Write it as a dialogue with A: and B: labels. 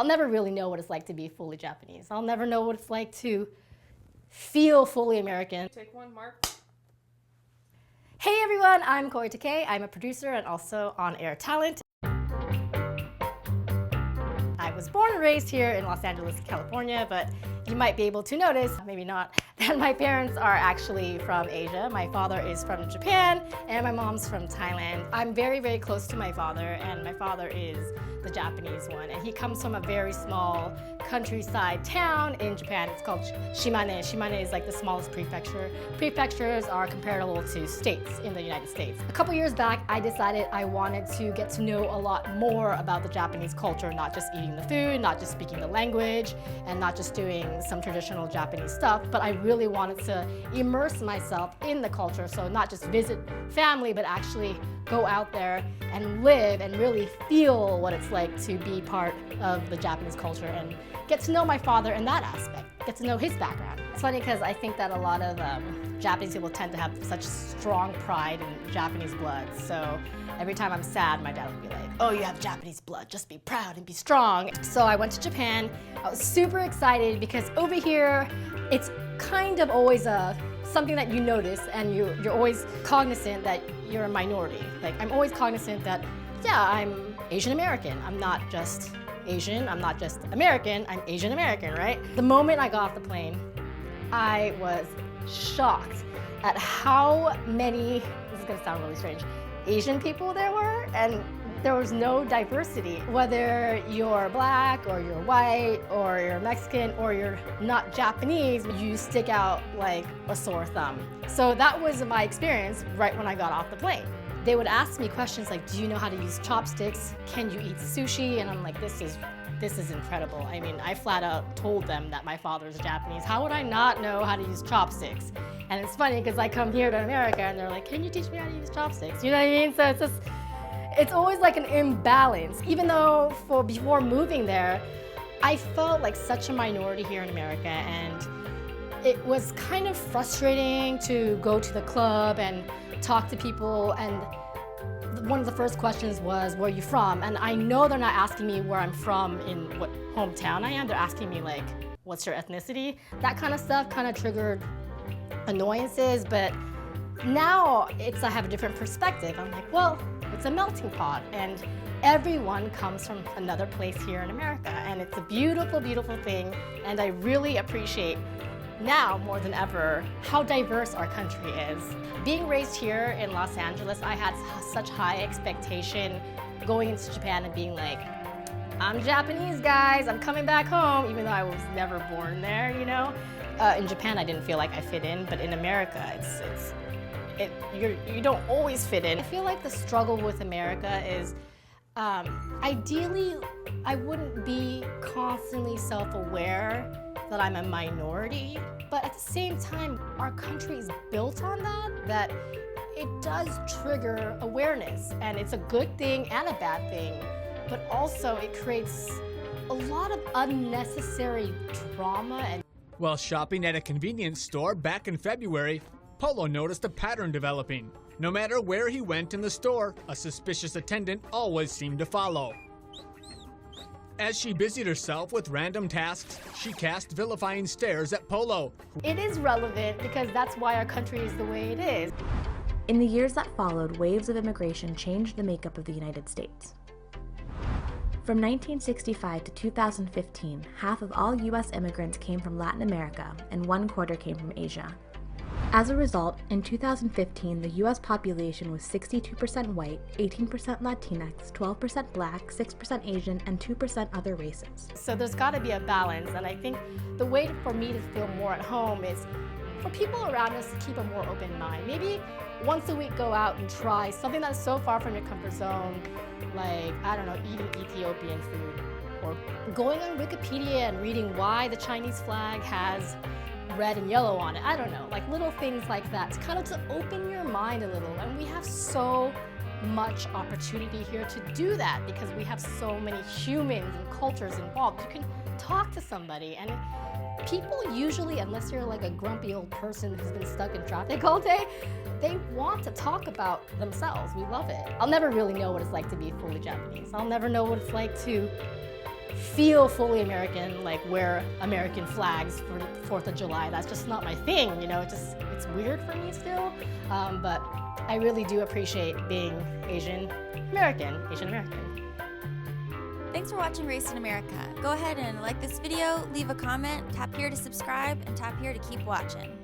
A: I'll never really know what it's like to be fully Japanese. I'll never know what it's like to feel fully American.
B: Take one, Mark.
A: Hey everyone, I'm Koi Takei. I'm a producer and also on-air talent. I was born and raised here in Los Angeles, California, but you might be able to notice, maybe not, that my parents are actually from Asia. My father is from Japan and my mom's from Thailand. I'm very, very close to my father, and my father is the Japanese one, and he comes from a very small countryside town in Japan. It's called Shimane. Shimane is like the smallest prefecture. Prefectures are comparable to states in the United States. A couple years back, I decided I wanted to get to know a lot more about the Japanese culture, not just eating the food, not just speaking the language, and not just doing some traditional Japanese stuff, but I really wanted to immerse myself in the culture. So not just visit family, but actually go out there and live and really feel what it's like to be part of the Japanese culture and get to know my father in that aspect, get to know his background. It's funny because I think that a lot of Japanese people tend to have such strong pride in Japanese blood. So every time I'm sad, my dad would be like, oh, you have Japanese blood, just be proud and be strong. So I went to Japan. I was super excited because over here, it's kind of always something that you notice, and you're always cognizant that you're a minority. Like, I'm always cognizant that, yeah, I'm Asian American. I'm not just Asian, I'm not just American, I'm Asian American, right? The moment I got off the plane, I was shocked at how many, this is gonna sound really strange, Asian people there were, and there was no diversity. Whether you're black or you're white or you're Mexican or you're not Japanese, you stick out like a sore thumb. So that was my experience right when I got off the plane. They would ask me questions like, do you know how to use chopsticks? Can you eat sushi? And I'm like, this is incredible. I mean, I flat out told them that my father's Japanese. How would I not know how to use chopsticks? And it's funny because I come here to America and they're like, can you teach me how to use chopsticks? You know what I mean? So it's always like an imbalance. Even though before moving there, I felt like such a minority here in America, and it was kind of frustrating to go to the club and talk to people, and one of the first questions was, where are you from? And I know they're not asking me where I'm from, in what hometown I am. They're asking me like, what's your ethnicity? That kind of stuff kind of triggered annoyances, but now I have a different perspective. I'm like, well, it's a melting pot, and everyone comes from another place here in America, and it's a beautiful, beautiful thing, and I really appreciate now more than ever how diverse our country is. Being raised here in Los Angeles, I had such high expectation going into Japan and being like, I'm Japanese, guys, I'm coming back home, even though I was never born there, you know? In Japan, I didn't feel like I fit in, but in America, you don't always fit in. I feel like the struggle with America is, ideally, I wouldn't be constantly self-aware that I'm a minority, but at the same time, our country is built on that it does trigger awareness, and it's a good thing and a bad thing, but also it creates a lot of unnecessary drama. And
C: while shopping at a convenience store back in February, Polo noticed a pattern developing. No matter where he went in the store, a suspicious attendant always seemed to follow. As she busied herself with random tasks, she cast vilifying stares at Polo.
A: It is relevant because that's why our country is the way it is.
D: In the years that followed, waves of immigration changed the makeup of the United States. From 1965 to 2015, half of all U.S. immigrants came from Latin America, and 1/4 came from Asia. As a result, in 2015, the U.S. population was 62% white, 18% Latinx, 12% black, 6% Asian, and 2% other races.
A: So there's got to be a balance, and I think the way for me to feel more at home is for people around us to keep a more open mind. Maybe once a week go out and try something that's so far from your comfort zone, like, I don't know, eating Ethiopian food, or going on Wikipedia and reading why the Chinese flag has red and yellow on it. I don't know, like little things like that, to kind of to open your mind a little. And we have so much opportunity here to do that because we have so many humans and cultures involved. You can talk to somebody, and people usually, unless you're like a grumpy old person who's been stuck in traffic all day, they want to talk about themselves. We love it. I'll never really know what it's like to be fully Japanese. I'll never know what it's like to feel fully American, like wear American flags for 4th of July. That's just not my thing, you know, it's weird for me still. But I really do appreciate being Asian American.
B: Thanks for watching Race in America. Go ahead and like this video, leave a comment, tap here to subscribe, and tap here to keep watching.